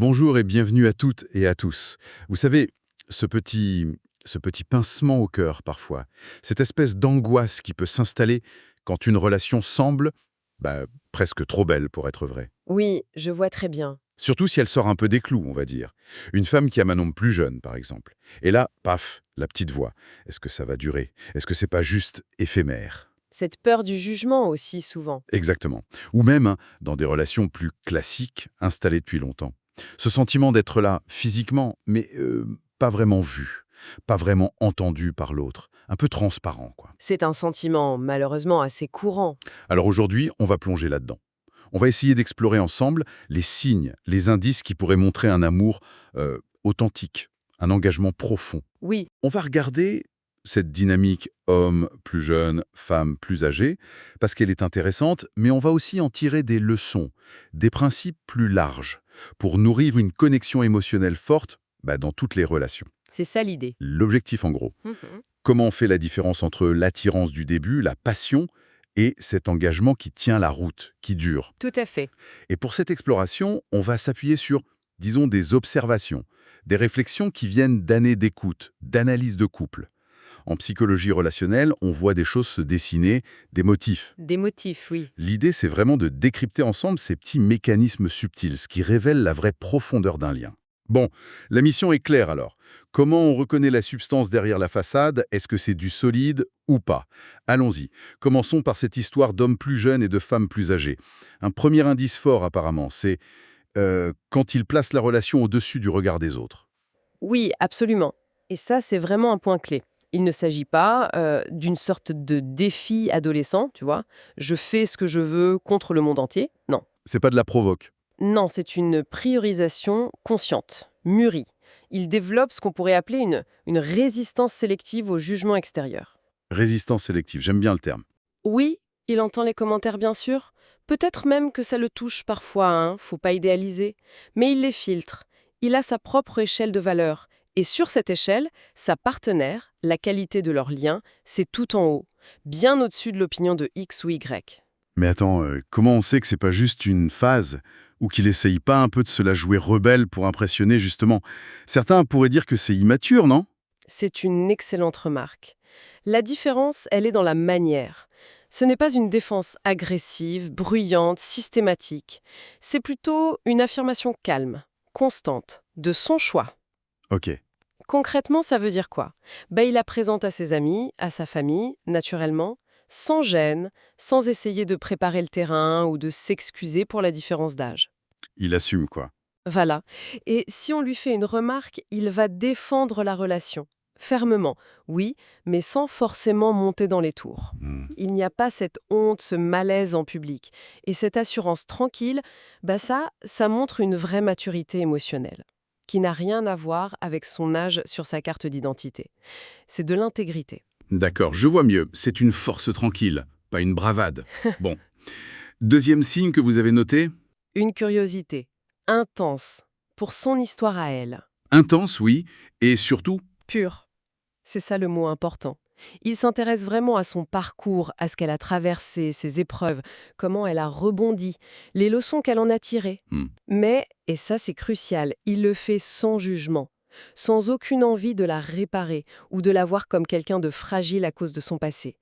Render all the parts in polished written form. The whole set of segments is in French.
Bonjour et bienvenue à toutes et à tous. Vous savez, ce petit, ce petit pincement au cœur parfois, cette espèce d'angoisse qui peut s'installer quand une relation semble presque trop belle pour être vraie. Oui, je vois très bien. Surtout si elle sort un peu des clous, on va dire. Une femme qui a un homme plus jeune, par exemple. Et là, paf, la petite voix. Est-ce que ça va durer? Est-ce que c'est pas juste éphémère? Cette peur du jugement aussi souvent. Exactement. Ou même dans des relations plus classiques, installées depuis longtemps. Ce sentiment d'être là, physiquement, mais pas vraiment vu, pas vraiment entendu par l'autre, un peu transparent, quoi. C'est un sentiment malheureusement assez courant. Alors aujourd'hui, on va plonger là-dedans. On va essayer d'explorer ensemble les signes, les indices qui pourraient montrer un amour authentique, un engagement profond. Oui, On va regarder cette dynamique homme plus jeune, femme plus âgée, parce qu'elle est intéressante, mais on va aussi en tirer des leçons, des principes plus larges, pour nourrir une connexion émotionnelle forte dans toutes les relations. c'est ça l'idée. L'objectif en gros, Mhm. comment on fait la différence entre l'attirance du début, la passion, et cet engagement qui tient la route, qui dure. Tout à fait. Et pour cette exploration, on va s'appuyer sur, disons, des observations, des réflexions qui viennent d'années d'écoute, d'analyse de couple. En psychologie relationnelle, on voit des choses se dessiner, des motifs. Des motifs, oui. L'idée, c'est vraiment de décrypter ensemble ces petits mécanismes subtils, ce qui révèle la vraie profondeur d'un lien. Bon, la mission est claire alors. Comment on reconnaît la substance derrière la façade? Est-ce que c'est du solide ou pas? Allons-y. Commençons par cette histoire d'hommes plus jeunes et de femmes plus âgées. Un premier indice fort apparemment, c'est quand ils placent la relation au-dessus du regard des autres. Oui, absolument. Et ça, c'est vraiment un point clé. Il ne s'agit pas d'une sorte de défi adolescent, tu vois. Je fais ce que je veux contre le monde entier. Non. C'est pas de la provoque. Non, c'est une priorisation consciente, mûrie. Il développe ce qu'on pourrait appeler une résistance sélective au jugement extérieur. Résistance sélective, j'aime bien le terme. Oui, il entend les commentaires bien sûr. Peut-être même que ça le touche parfois, hein, faut pas idéaliser. Mais il les filtre. Il a sa propre échelle de valeur. Et sur cette échelle, sa partenaire, la qualité de leur lien, c'est tout en haut, bien au-dessus de l'opinion de X ou Y. Mais attends, comment on sait que c'est pas juste une phase ou qu'il essaye pas un peu de se la jouer rebelle pour impressionner justement? Certains pourraient dire que c'est immature, non? C'est une excellente remarque. La différence, elle est dans la manière. Ce n'est pas une défense agressive, bruyante, systématique. C'est plutôt une affirmation calme, constante, de son choix. Ok. Concrètement, ça veut dire quoi? Il la présente à ses amis, à sa famille, naturellement, sans gêne, sans essayer de préparer le terrain ou de s'excuser pour la différence d'âge. Il assume quoi. Voilà. Et si on lui fait une remarque, il va défendre la relation. Fermement, oui, mais sans forcément monter dans les tours. Hmm. Il n'y a pas cette honte, ce malaise en public. Et cette assurance tranquille, ça montre une vraie maturité émotionnelle, qui n'a rien à voir avec son âge sur sa carte d'identité. C'est de l'intégrité. D'accord, je vois mieux. C'est une force tranquille, pas une bravade. Bon. Deuxième signe que vous avez noté? Une curiosité, intense, pour son histoire à elle. Intense, oui, et surtout, Pure. C'est ça le mot important. Il s'intéresse vraiment à son parcours, à ce qu'elle a traversé, ses épreuves, comment elle a rebondi, les leçons qu'elle en a tirées. hmm, Mais, et ça c'est crucial, il le fait sans jugement, sans aucune envie de la réparer ou de la voir comme quelqu'un de fragile à cause de son passé.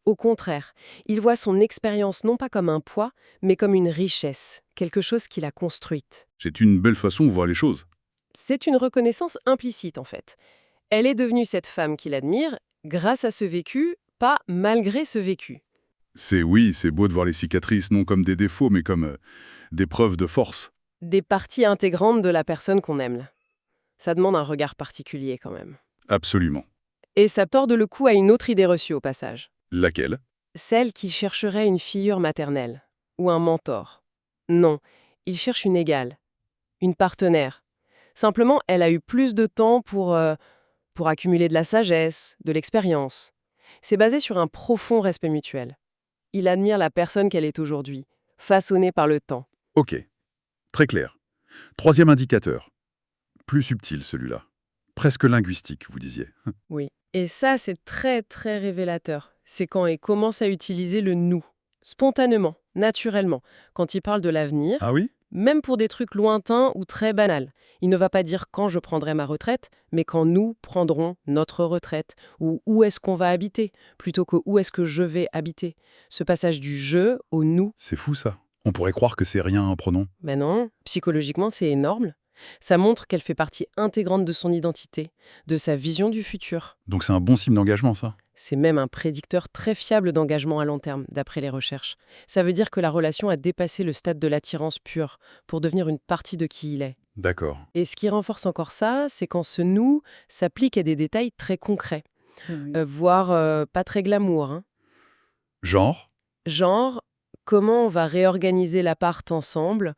Au contraire, il voit son expérience non pas comme un poids, mais comme une richesse, quelque chose qu'il a construite. c'est une belle façon de voir les choses. C'est une reconnaissance implicite en fait. Elle est devenue cette femme qu'il admire grâce à ce vécu, pas malgré ce vécu. C'est beau de voir les cicatrices non comme des défauts, mais comme des preuves de force. Des parties intégrantes de la personne qu'on aime. Ça demande un regard particulier quand même. Absolument. Et ça tord le cou à une autre idée reçue au passage. Laquelle? Celle qui chercherait une figure maternelle. Ou un mentor. Non, il cherche une égale. Une partenaire. Simplement, elle a eu plus de temps pour accumuler de la sagesse, de l'expérience. C'est basé sur un profond respect mutuel. Il admire la personne qu'elle est aujourd'hui, façonnée par le temps. Ok, très clair. Troisième indicateur. Plus subtil celui-là. Presque linguistique, vous disiez. Oui. Et ça, c'est très, très révélateur. C'est quand il commence à utiliser le nous. Spontanément, naturellement. Quand il parle de l'avenir, Ah oui? même pour des trucs lointains ou très banals. Il ne va pas dire quand je prendrai ma retraite, mais quand nous prendrons notre retraite, ou où est-ce qu'on va habiter, plutôt que où est-ce que je vais habiter. Ce passage du je au nous, C'est fou ça. On pourrait croire que c'est rien un pronom. ben non, psychologiquement c'est énorme. Ça montre qu'elle fait partie intégrante de son identité, de sa vision du futur. Donc c'est un bon signe d'engagement ça. C'est même un prédicteur très fiable d'engagement à long terme, d'après les recherches. Ça veut dire que la relation a dépassé le stade de l'attirance pure pour devenir une partie de qui il est. D'accord. Et ce qui renforce encore ça, c'est quand ce nous s'applique à des détails très concrets, voire pas très glamour, hein. Genre? Genre, comment on va réorganiser l'appart ensemble,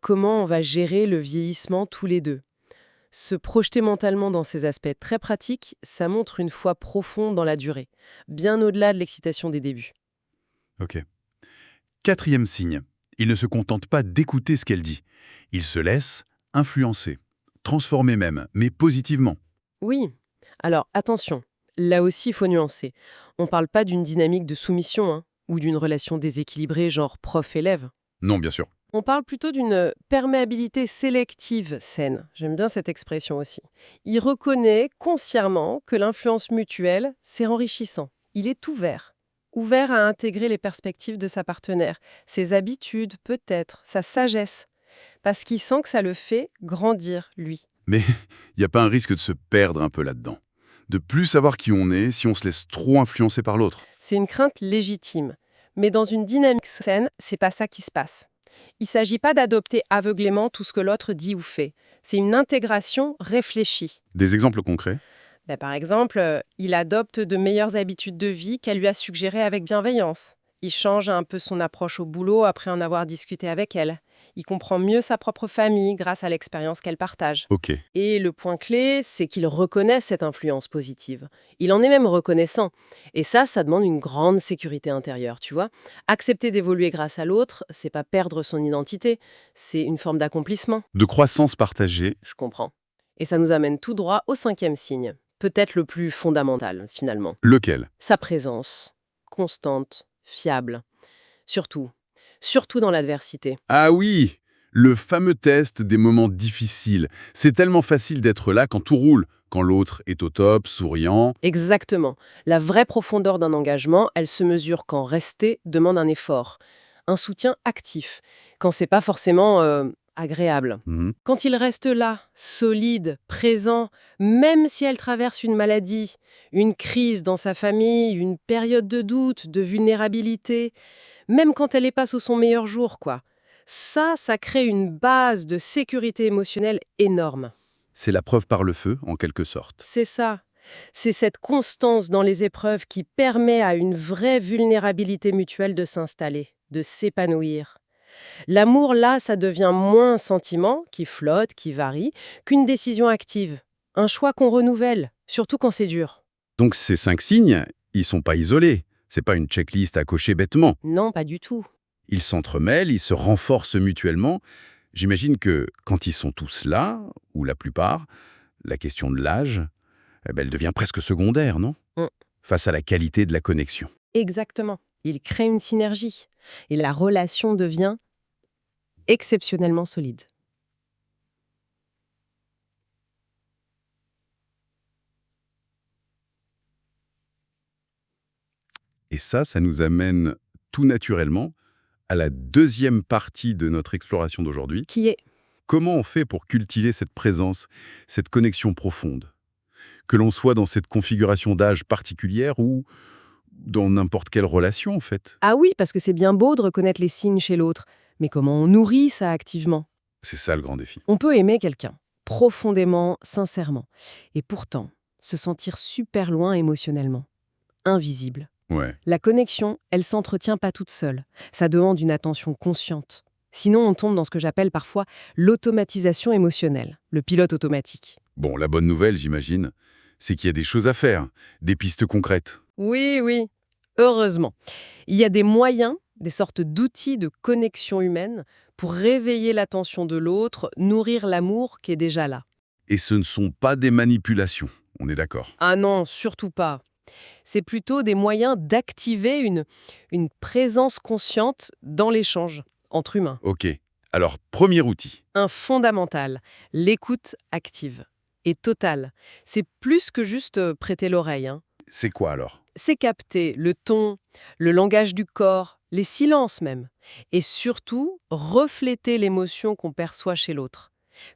comment on va gérer le vieillissement tous les deux. Se projeter mentalement dans ces aspects très pratiques, ça montre une foi profonde dans la durée, bien au-delà de l'excitation des débuts. Ok. Quatrième signe. Il ne se contente pas d'écouter ce qu'elle dit. Il se laisse influencer. Transformer même, mais positivement. Oui, alors attention, là aussi il faut nuancer. On ne parle pas d'une dynamique de soumission, hein, ou d'une relation déséquilibrée genre prof-élève. Non, bien sûr. On parle plutôt d'une perméabilité sélective saine. J'aime bien cette expression aussi. Il reconnaît consciemment que l'influence mutuelle, c'est enrichissant. Il est ouvert. Ouvert à intégrer les perspectives de sa partenaire, ses habitudes peut-être, sa sagesse. Parce qu'il sent que ça le fait grandir, lui. Mais il n'y a pas un risque de se perdre un peu là-dedans. De plus savoir qui on est si on se laisse trop influencer par l'autre. C'est une crainte légitime. Mais dans une dynamique saine, c'est pas ça qui se passe. Il ne s'agit pas d'adopter aveuglément tout ce que l'autre dit ou fait. C'est une intégration réfléchie. Des exemples concrets? Par exemple, il adopte de meilleures habitudes de vie qu'elle lui a suggérées avec bienveillance. Il change un peu son approche au boulot après en avoir discuté avec elle. Il comprend mieux sa propre famille grâce à l'expérience qu'elle partage. Ok. Et le point clé, c'est qu'il reconnaît cette influence positive. Il en est même reconnaissant. Et ça demande une grande sécurité intérieure, tu vois. Accepter d'évoluer grâce à l'autre, c'est pas perdre son identité, c'est une forme d'accomplissement. De croissance partagée. Je comprends. Et ça nous amène tout droit au 5e signe. Peut-être le plus fondamental, finalement. Lequel? Sa présence. Constante, fiable. Surtout dans l'adversité. Ah oui! Le fameux test des moments difficiles. C'est tellement facile d'être là quand tout roule, quand l'autre est au top, souriant. Exactement. La vraie profondeur d'un engagement, elle se mesure quand rester demande un effort, un soutien actif, quand c'est pas forcément agréable. Mhm. Quand il reste là, solide, présent, même si elle traverse une maladie, une crise dans sa famille, une période de doute, de vulnérabilité, même quand elle est pas sous son meilleur jour, quoi. Ça crée une base de sécurité émotionnelle énorme. C'est la preuve par le feu, en quelque sorte. C'est ça. C'est cette constance dans les épreuves qui permet à une vraie vulnérabilité mutuelle de s'installer, de s'épanouir. L'amour, là, ça devient moins un sentiment qui flotte, qui varie, qu'une décision active. Un choix qu'on renouvelle, surtout quand c'est dur. Donc ces 5 signes, ils sont pas isolés. C'est pas une checklist à cocher bêtement. Non, pas du tout. Ils s'entremêlent, ils se renforcent mutuellement. J'imagine que quand ils sont tous là, ou la plupart, la question de l'âge, elle devient presque secondaire, non? Mm. Face à la qualité de la connexion. Exactement. Il crée une synergie. Et la relation devient exceptionnellement solide. Et ça nous amène tout naturellement à la deuxième partie de notre exploration d'aujourd'hui. Qui est Comment on fait pour cultiver cette présence, cette connexion profonde? Que l'on soit dans cette configuration d'âge particulière ou dans n'importe quelle relation, en fait. Ah oui, parce que c'est bien beau de reconnaître les signes chez l'autre, mais comment on nourrit ça activement? C'est ça le grand défi. On peut aimer quelqu'un, profondément, sincèrement, et pourtant se sentir super loin émotionnellement, invisible. Ouais. La connexion, elle s'entretient pas toute seule. Ça demande une attention consciente. Sinon, on tombe dans ce que j'appelle parfois l'automatisation émotionnelle, le pilote automatique. Bon, la bonne nouvelle, j'imagine, c'est qu'il y a des choses à faire, des pistes concrètes. Oui, heureusement. Il y a des moyens, des sortes d'outils de connexion humaine pour réveiller l'attention de l'autre, nourrir l'amour qui est déjà là. Et ce ne sont pas des manipulations, on est d'accord. Ah non, surtout pas. C'est plutôt des moyens d'activer une présence consciente dans l'échange entre humains. Ok. Alors, premier outil. Un fondamental, l'écoute active. Et totale. C'est plus que juste prêter l'oreille, hein. C'est quoi alors? C'est capter le ton, le langage du corps, les silences même. Et surtout, refléter l'émotion qu'on perçoit chez l'autre.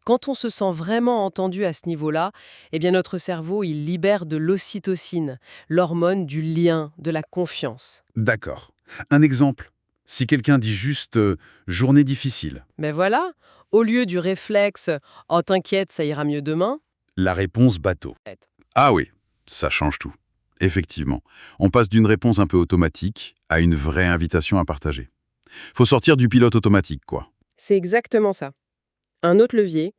Quand on se sent vraiment entendu à ce niveau-là, eh bien notre cerveau, il libère de l'ocytocine, l'hormone du lien, de la confiance. D'accord. Un exemple. Si quelqu'un dit juste journée difficile, Mais voilà, au lieu du réflexe «Oh t'inquiète, ça ira mieux demain», la réponse bateau. Ah oui, ça change tout. Effectivement, on passe d'une réponse un peu automatique à une vraie invitation à partager. Faut sortir du pilote automatique, quoi. c'est exactement ça. Un autre levier,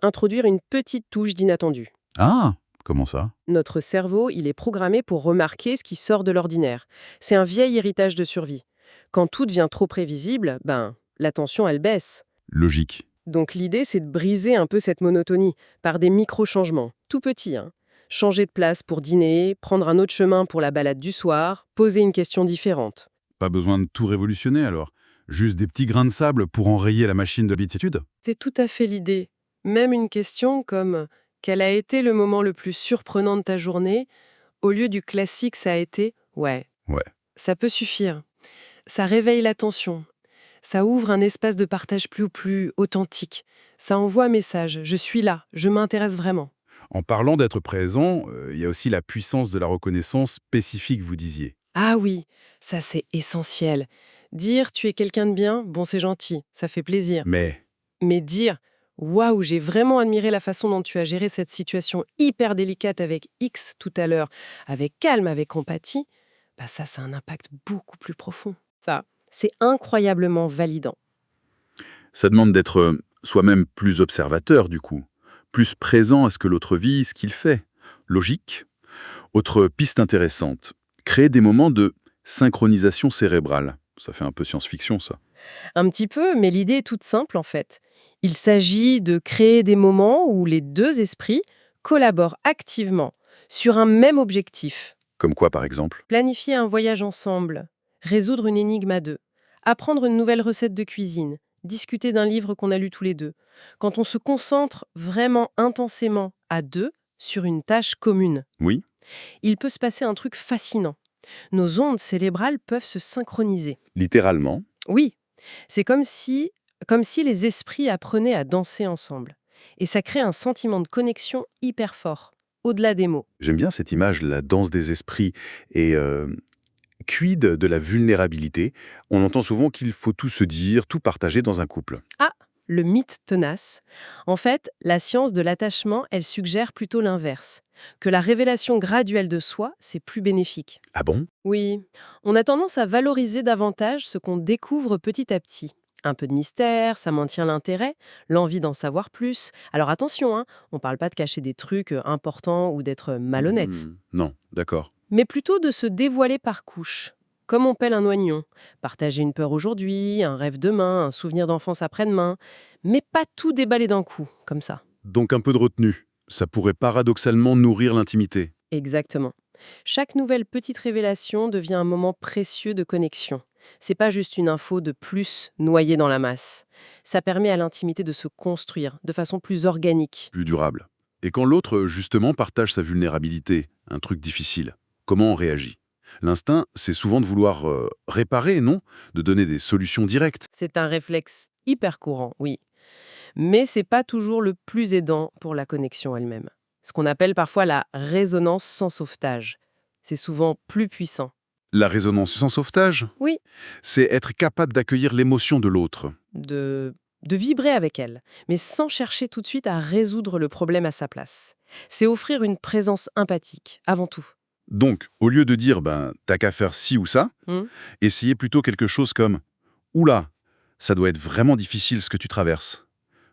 introduire une petite touche d'inattendu. Ah, comment ça? Notre cerveau, il est programmé pour remarquer ce qui sort de l'ordinaire. C'est un vieil héritage de survie. Quand tout devient trop prévisible, l'attention, elle baisse. Logique. Donc l'idée, c'est de briser un peu cette monotonie par des micro-changements, tout petits, hein. Changer de place pour dîner, prendre un autre chemin pour la balade du soir, poser une question différente. Pas besoin de tout révolutionner alors. Juste des petits grains de sable pour enrayer la machine de l'habitude? C'est tout à fait l'idée. Même une question comme quel a été le moment le plus surprenant de ta journée, au lieu du classique ça a été ouais, Ouais. ça peut suffire. Ça réveille l'attention. Ça ouvre un espace de partage plus authentique. Ça envoie un message. Je suis là. Je m'intéresse vraiment. En parlant d'être présent, il y a aussi la puissance de la reconnaissance spécifique, vous disiez. Ah oui, ça c'est essentiel. Dire tu es quelqu'un de bien, bon c'est gentil, ça fait plaisir. Mais Mais dire waouh, j'ai vraiment admiré la façon dont tu as géré cette situation hyper délicate avec X tout à l'heure, avec calme, avec empathie, ça a un impact beaucoup plus profond. Ça, c'est incroyablement validant. ça demande d'être soi-même plus observateur, du coup. Plus présent à ce que l'autre vit, ce qu'il fait. Logique. Autre piste intéressante. Créer des moments de synchronisation cérébrale. Ça fait un peu science-fiction, ça. Un petit peu, mais l'idée est toute simple en fait. Il s'agit de créer des moments où les deux esprits collaborent activement sur un même objectif. Comme quoi, par exemple? Planifier un voyage ensemble, résoudre une énigme à deux, apprendre une nouvelle recette de cuisine, discuter d'un livre qu'on a lu tous les deux. Quand on se concentre vraiment intensément à deux sur une tâche commune, Oui. il peut se passer un truc fascinant. Nos ondes cérébrales peuvent se synchroniser. Littéralement. Oui, c'est comme si les esprits apprenaient à danser ensemble. Et ça crée un sentiment de connexion hyper fort, au-delà des mots. J'aime bien cette image, la danse des esprits. Et quid de la vulnérabilité? On entend souvent qu'il faut tout se dire, tout partager dans un couple. Ah, le mythe tenace. En fait, la science de l'attachement, elle suggère plutôt l'inverse. Que la révélation graduelle de soi, c'est plus bénéfique. Ah bon? Oui, on a tendance à valoriser davantage ce qu'on découvre petit à petit. Un peu de mystère, ça maintient l'intérêt, l'envie d'en savoir plus. Alors attention, hein, on ne parle pas de cacher des trucs importants ou d'être malhonnête, Non, d'accord. mais plutôt de se dévoiler par couches. Comme on pèle un oignon. Partager une peur aujourd'hui, un rêve demain, un souvenir d'enfance après-demain. Mais pas tout déballer d'un coup, comme ça. Donc un peu de retenue. Ça pourrait paradoxalement nourrir l'intimité. Exactement. Chaque nouvelle petite révélation devient un moment précieux de connexion. C'est pas juste une info de plus noyée dans la masse. Ça permet à l'intimité de se construire de façon plus organique. Plus durable. Et quand l'autre, justement, partage sa vulnérabilité, un truc difficile, comment on réagit? L'instinct, c'est souvent de vouloir réparer, non? De donner des solutions directes. C'est un réflexe hyper courant, oui. Mais c'est pas toujours le plus aidant pour la connexion elle-même. Ce qu'on appelle parfois la résonance sans sauvetage. C'est souvent plus puissant. La résonance sans sauvetage, Oui, c'est être capable d'accueillir l'émotion de l'autre. de vibrer avec elle, mais sans chercher tout de suite à résoudre le problème à sa place. C'est offrir une présence empathique, avant tout. Donc, au lieu de dire, t'as qu'à faire ci ou ça, Hmm. essayez plutôt quelque chose comme oula, ça doit être vraiment difficile ce que tu traverses.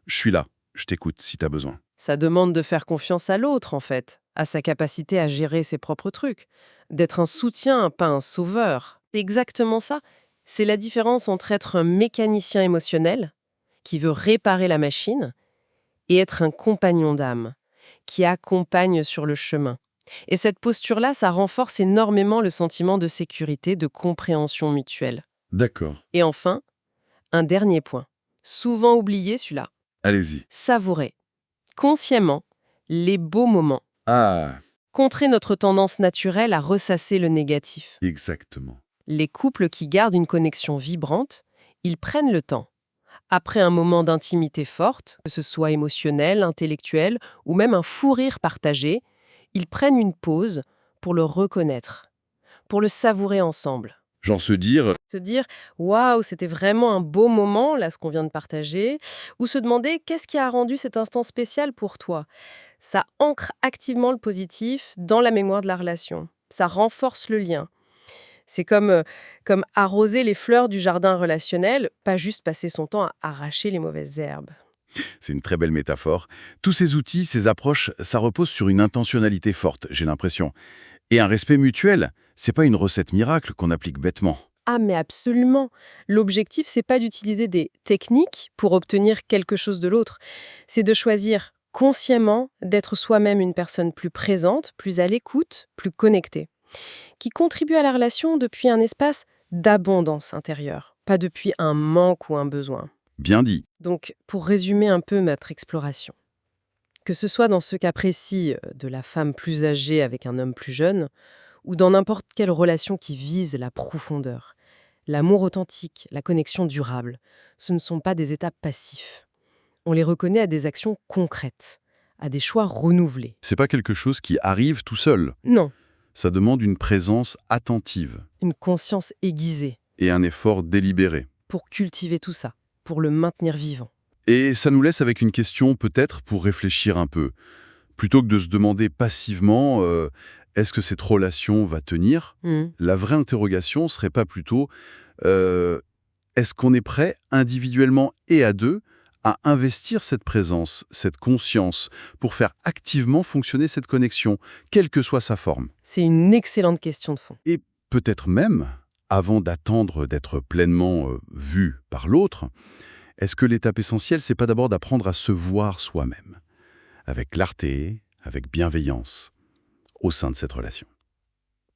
Je suis là, je t'écoute si t'as besoin. Ça demande de faire confiance à l'autre, en fait, à sa capacité à gérer ses propres trucs, d'être un soutien, pas un sauveur. C'est exactement ça. C'est la différence entre être un mécanicien émotionnel, qui veut réparer la machine, et être un compagnon d'âme, qui accompagne sur le chemin. Et cette posture-là, ça renforce énormément le sentiment de sécurité, de compréhension mutuelle. D'accord. Et enfin, un dernier point. souvent oublié celui-là. Allez-y. Savourer, consciemment, les beaux moments. Ah, Contrer notre tendance naturelle à ressasser le négatif. exactement. Les couples qui gardent une connexion vibrante, ils prennent le temps. Après un moment d'intimité forte, que ce soit émotionnel, intellectuel ou même un fou rire partagé, ils prennent une pause pour le reconnaître, pour le savourer ensemble. Genre se dire, Se dire «Waouh, c'était vraiment un beau moment, là, ce qu'on vient de partager», ou se demander «Qu'est-ce qui a rendu cet instant spécial pour toi?» Ça ancre activement le positif dans la mémoire de la relation. Ça renforce le lien. C'est comme arroser les fleurs du jardin relationnel, pas juste passer son temps à arracher les mauvaises herbes. c'est une très belle métaphore, tous ces outils, ces approches, ça repose sur une intentionnalité forte, j'ai l'impression. Et un respect mutuel, c'est pas une recette miracle qu'on applique bêtement. Ah mais absolument. L'objectif, c'est pas d'utiliser des techniques pour obtenir quelque chose de l'autre. C'est de choisir consciemment d'être soi-même une personne plus présente, plus à l'écoute, plus connectée, qui contribue à la relation depuis un espace d'abondance intérieure, pas depuis un manque ou un besoin. Bien dit. Donc, pour résumer un peu notre exploration, que ce soit dans ce cas précis de la femme plus âgée avec un homme plus jeune, ou dans n'importe quelle relation qui vise la profondeur, l'amour authentique, la connexion durable, ce ne sont pas des étapes passifs. On les reconnaît à des actions concrètes, à des choix renouvelés. C'est pas quelque chose qui arrive tout seul. Non, Ça demande une présence attentive une conscience aiguisée et un effort délibéré. pour cultiver tout ça, pour le maintenir vivant. Et ça nous laisse avec une question peut-être pour réfléchir un peu. Plutôt que de se demander passivement est-ce que cette relation va tenir, Mhm. la vraie interrogation serait pas plutôt euh, est-ce qu'on est prêt individuellement et à deux à investir cette présence, cette conscience pour faire activement fonctionner cette connexion, quelle que soit sa forme. C'est une excellente question de fond. Et peut-être même, avant d'attendre d'être pleinement vu par l'autre, est-ce que l'étape essentielle, c'est pas d'abord d'apprendre à se voir soi-même, avec clarté, avec bienveillance, au sein de cette relation.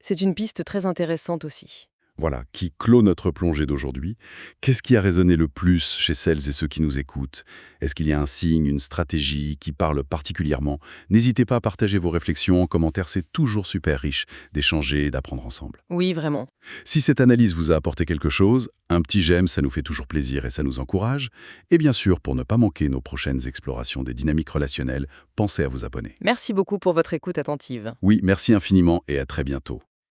C'est une piste très intéressante aussi. Voilà, qui clôt notre plongée d'aujourd'hui. Qu'est-ce qui a résonné le plus chez celles et ceux qui nous écoutent? Est-ce qu'il y a un signe, une stratégie qui parle particulièrement? N'hésitez pas à partager vos réflexions en commentaire, c'est toujours super riche d'échanger et d'apprendre ensemble. Oui, vraiment. Si cette analyse vous a apporté quelque chose, un petit j'aime, ça nous fait toujours plaisir et ça nous encourage. Et bien sûr, pour ne pas manquer nos prochaines explorations des dynamiques relationnelles, pensez à vous abonner. Merci beaucoup pour votre écoute attentive. Oui, merci infiniment et à très bientôt.